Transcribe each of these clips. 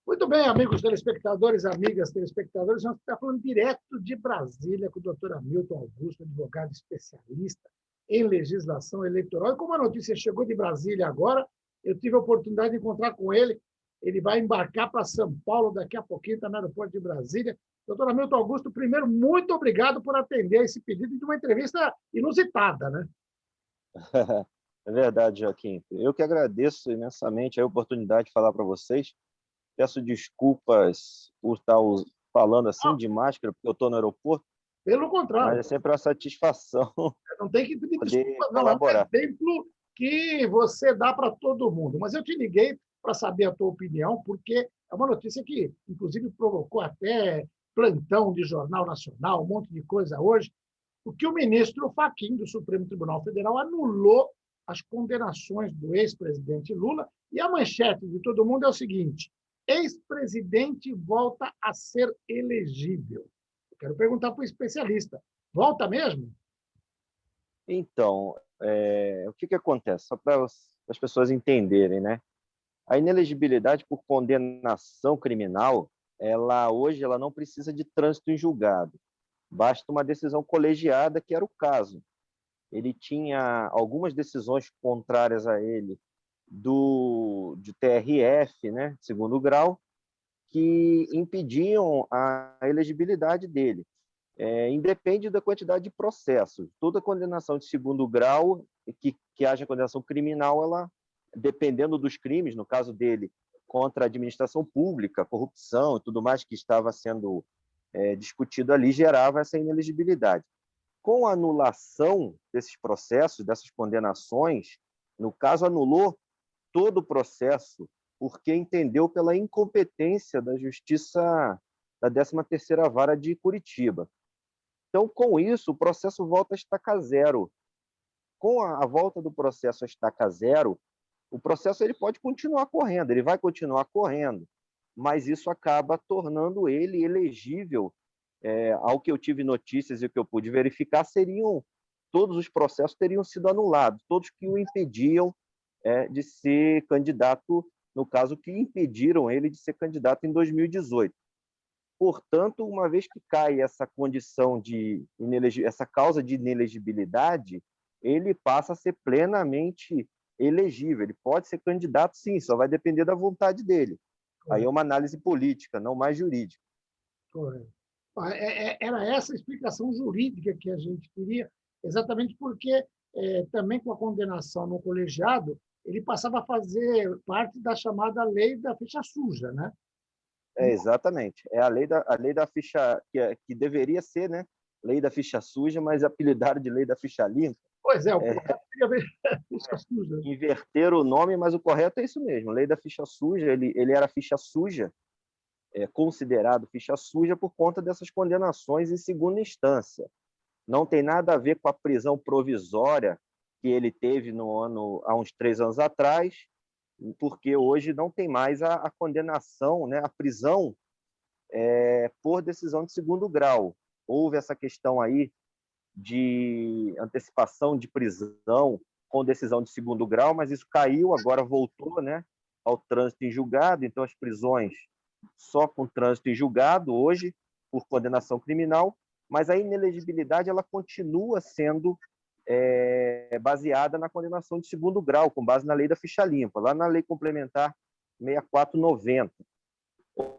Muito bem, amigos telespectadores, amigas telespectadores, nós estamos falando direto de Brasília com o doutor Hamilton Augusto, advogado especialista em legislação eleitoral. E como a notícia chegou de Brasília agora, eu tive a oportunidade de encontrar com ele. Ele vai embarcar para São Paulo daqui a pouquinho, está no aeroporto de Brasília. Doutor Hamilton Augusto, primeiro, muito obrigado por atender esse pedido de uma entrevista inusitada, né? É verdade, Joaquim. Eu que agradeço imensamente a oportunidade de falar para vocês. Peço desculpas por estar falando assim de máscara, porque eu estou no aeroporto, Pelo mas contrário, é sempre uma satisfação não tem que pedir poder desculpas, não. É um colaborar. exemplo que você dá para todo mundo. Mas eu te liguei para saber a tua opinião, porque é uma notícia que, inclusive, provocou até plantão de Jornal Nacional, um monte de coisa hoje, porque o ministro Fachin, do Supremo Tribunal Federal, anulou as condenações do ex-presidente Lula. E a manchete de todo mundo é o seguinte: ex-presidente volta a ser elegível. Eu quero perguntar para o especialista, volta mesmo? Então, o que acontece? Só para as pessoas entenderem, né? A inelegibilidade por condenação criminal, hoje ela não precisa de trânsito em julgado. Basta uma decisão colegiada, que era o caso. Ele tinha algumas decisões contrárias a ele de TRF, né, segundo grau, que impediam a elegibilidade dele. Independe da quantidade de processos. Toda condenação de segundo grau, que haja condenação criminal, ela, dependendo dos crimes, no caso dele, contra a administração pública, corrupção e tudo mais que estava sendo discutido ali, gerava essa inelegibilidade. Com a anulação desses processos, dessas condenações, no caso, anulou todo o processo, porque entendeu pela incompetência da Justiça da 13ª Vara de Curitiba. Então, com isso, o processo volta a estaca zero. Com a volta do processo a estaca zero, o processo ele pode continuar correndo, ele vai continuar correndo, mas isso acaba tornando ele elegível. Ao que eu tive notícias e o que eu pude verificar, todos os processos teriam sido anulados, todos que o impediam de ser candidato, no caso, que impediram ele de ser candidato em 2018. Portanto, uma vez que cai essa condição essa causa de inelegibilidade, ele passa a ser plenamente elegível. Ele pode ser candidato, sim, só vai depender da vontade dele. Aí é uma análise política, não mais jurídica. Correto. Era essa a explicação jurídica que a gente queria, exatamente porque também com a condenação no colegiado, ele passava a fazer parte da chamada lei da ficha suja, né? Exatamente. É a lei da ficha, que deveria ser, né? Lei da ficha suja, mas apelidaram de lei da ficha limpa. Pois é, o correto seria a ficha suja. Inverter o nome, mas o correto é isso mesmo. Lei da ficha suja, ele era ficha suja, considerado ficha suja por conta dessas condenações em segunda instância. Não tem nada a ver com a prisão provisória que ele teve há uns 3 anos atrás, porque hoje não tem mais a condenação, né, a prisão por decisão de segundo grau. Houve essa questão aí de antecipação de prisão com decisão de segundo grau, mas isso caiu, agora voltou, né, ao trânsito em julgado. Então, as prisões só com trânsito em julgado hoje, por condenação criminal, mas a inelegibilidade ela continua sendo baseada na condenação de segundo grau, com base na lei da ficha limpa, lá na lei complementar 6490.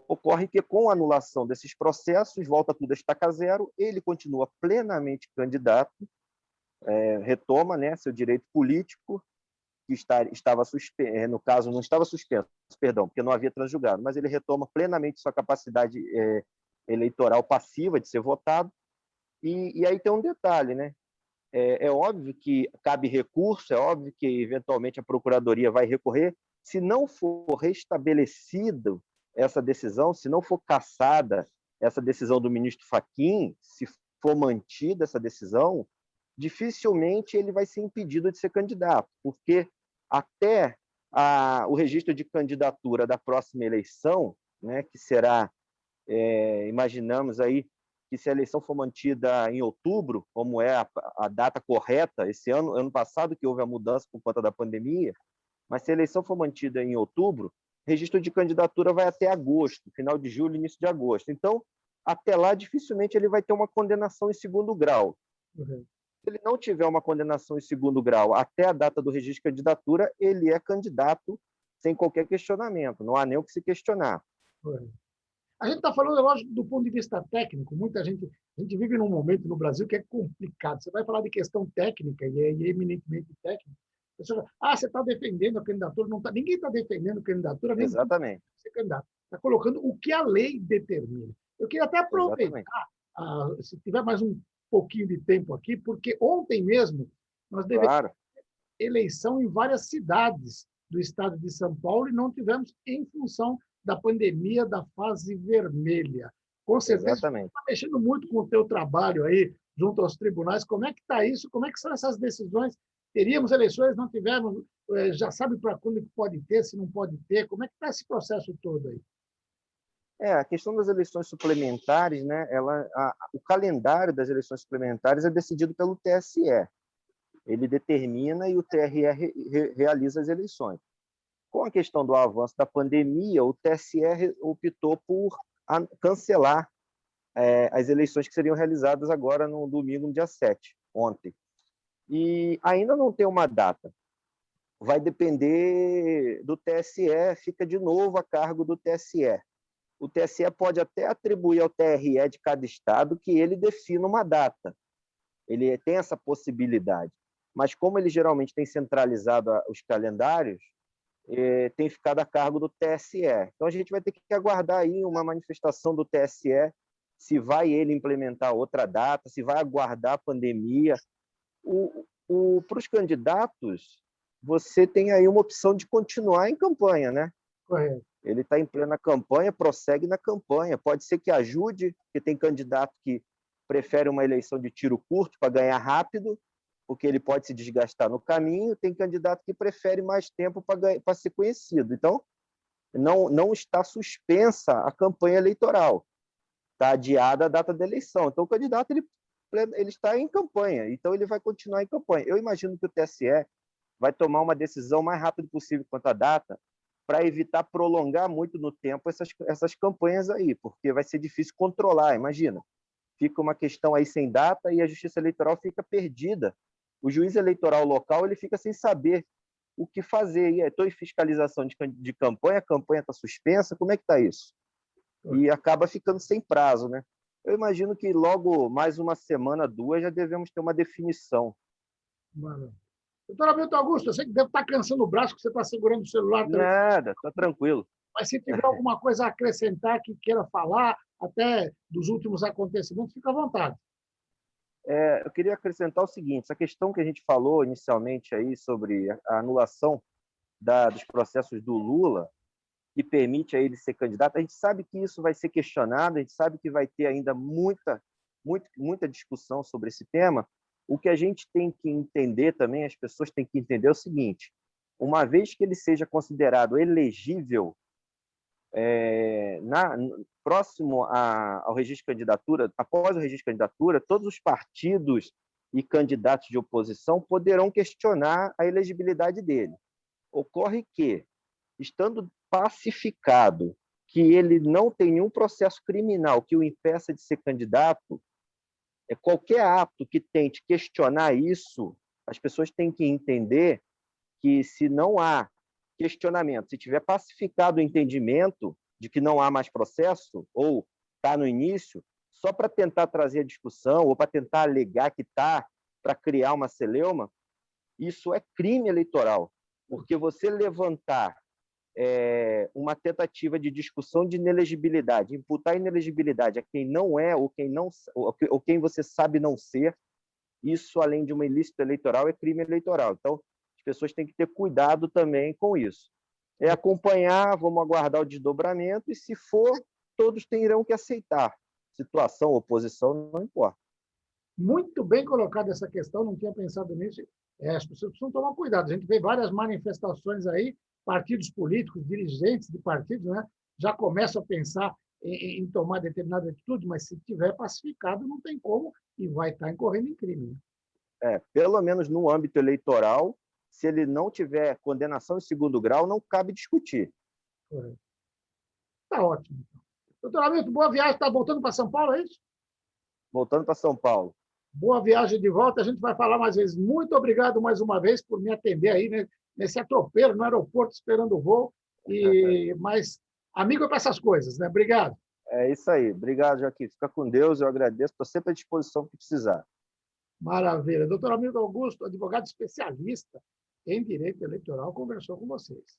Ocorre que, com a anulação desses processos, volta tudo a estaca zero, ele continua plenamente candidato, retoma, né, seu direito político, que estava suspenso, no caso, não estava suspenso, perdão, porque não havia transjugado, mas ele retoma plenamente sua capacidade eleitoral passiva de ser votado. E aí tem um detalhe, né? É óbvio que cabe recurso, é óbvio que, eventualmente, a Procuradoria vai recorrer. Se não for restabelecida essa decisão, se não for cassada essa decisão do ministro Fachin, se for mantida essa decisão, dificilmente ele vai ser impedido de ser candidato, porque até o registro de candidatura da próxima eleição, né, que será, imaginamos aí, que se a eleição for mantida em outubro, como é a data correta, esse ano passado que houve a mudança por conta da pandemia, mas se a eleição for mantida em outubro, registro de candidatura vai até agosto, final de julho, início de agosto. Então, até lá, dificilmente ele vai ter uma condenação em segundo grau. Uhum. Se ele não tiver uma condenação em segundo grau até a data do registro de candidatura, ele é candidato sem qualquer questionamento, não há nem o que se questionar. Uhum. A gente está falando, lógico, do ponto de vista técnico. A gente vive num momento no Brasil que é complicado. Você vai falar de questão técnica, e é eminentemente técnica. A pessoa fala, você está defendendo a candidatura. Não tá, ninguém está defendendo a candidatura, nem Exatamente. ser candidato. Está colocando o que a lei determina. Eu queria até Exatamente. aproveitar, se tiver mais um pouquinho de tempo aqui, porque ontem mesmo nós devemos Claro. eleição em várias cidades do estado de São Paulo e não tivemos em função da pandemia da fase vermelha. Com certeza, você Exatamente. está mexendo muito com o teu trabalho aí junto aos tribunais. Como é que está isso? Como é que são essas decisões? Teríamos eleições, não tivemos? Já sabe para quando pode ter, se não pode ter? Como é que está esse processo todo aí? A questão das eleições suplementares, né, o calendário das eleições suplementares é decidido pelo TSE. Ele determina e o TRE realiza as eleições. Com a questão do avanço da pandemia, o TSE optou por cancelar as eleições que seriam realizadas agora no domingo, no dia 7, ontem. E ainda não tem uma data. Vai depender do TSE, fica de novo a cargo do TSE. O TSE pode até atribuir ao TRE de cada estado que ele defina uma data. Ele tem essa possibilidade. Mas como ele geralmente tem centralizado os calendários, tem ficado a cargo do TSE. Então a gente vai ter que aguardar aí uma manifestação do TSE, se vai ele implementar outra data, se vai aguardar a pandemia. Para os candidatos, você tem aí uma opção de continuar em campanha, né? Correto. Ele está em plena campanha, prossegue na campanha. Pode ser que ajude, porque tem candidato que prefere uma eleição de tiro curto para ganhar rápido, porque ele pode se desgastar no caminho. Tem candidato que prefere mais tempo para ser conhecido. Então, não está suspensa a campanha eleitoral. Está adiada a data da eleição. Então, o candidato ele está em campanha, então ele vai continuar em campanha. Eu imagino que o TSE vai tomar uma decisão o mais rápido possível quanto à data, para evitar prolongar muito no tempo essas campanhas aí, porque vai ser difícil controlar, imagina. Fica uma questão aí sem data e a Justiça Eleitoral fica perdida. O juiz eleitoral local ele fica sem saber o que fazer. E estou em fiscalização de campanha, a campanha está suspensa, como é que está isso? E acaba ficando sem prazo, né? Eu imagino que logo mais uma semana, duas, já devemos ter uma definição. Mano. Doutor Hamilton Augusto, eu sei que deve estar cansando o braço, que você está segurando o celular. Nada, está tranquilo. Mas se tiver alguma coisa a acrescentar que queira falar, até dos últimos acontecimentos, fica à vontade. Eu queria acrescentar o seguinte, essa questão que a gente falou inicialmente aí sobre a anulação dos processos do Lula, que permite a ele ser candidato, a gente sabe que isso vai ser questionado, a gente sabe que vai ter ainda muita discussão sobre esse tema. O que a gente tem que entender também, as pessoas têm que entender é o seguinte, uma vez que ele seja considerado elegível próximo ao registro de candidatura, após o registro de candidatura, todos os partidos e candidatos de oposição poderão questionar a elegibilidade dele. Ocorre que, estando pacificado que ele não tem nenhum processo criminal que o impeça de ser candidato, qualquer ato que tente questionar isso, as pessoas têm que entender que, se não há questionamento, se tiver pacificado o entendimento de que não há mais processo, ou está no início, só para tentar trazer a discussão, ou para tentar alegar que está, para criar uma celeuma, isso é crime eleitoral. Porque você levantar uma tentativa de discussão de inelegibilidade, imputar inelegibilidade a quem não é ou quem você sabe não ser, isso, além de um ilícito eleitoral, é crime eleitoral. Então, as pessoas têm que ter cuidado também com isso. Acompanhar, vamos aguardar o desdobramento, e se for, todos terão que aceitar. Situação, oposição, não importa. Muito bem colocada essa questão, não tinha pensado nisso. As pessoas precisam tomar cuidado. A gente vê várias manifestações aí, partidos políticos, dirigentes de partidos, né, já começam a pensar em tomar determinada atitude, mas se tiver pacificado, não tem como e vai estar incorrendo em crime. Pelo menos no âmbito eleitoral, se ele não tiver condenação em segundo grau, não cabe discutir. Está ótimo. Doutor Hamilton, boa viagem. Está voltando para São Paulo, é isso? Voltando para São Paulo. Boa viagem de volta. A gente vai falar mais vezes. Muito obrigado mais uma vez por me atender aí, né, nesse atropelo no aeroporto, esperando o voo. Mas amigo é para essas coisas, né? Obrigado. É isso aí. Obrigado, Joaquim. Fica com Deus, eu agradeço. Estou sempre à disposição que precisar. Maravilha. Doutor Hamilton Augusto, advogado especialista em direito eleitoral, conversou com vocês.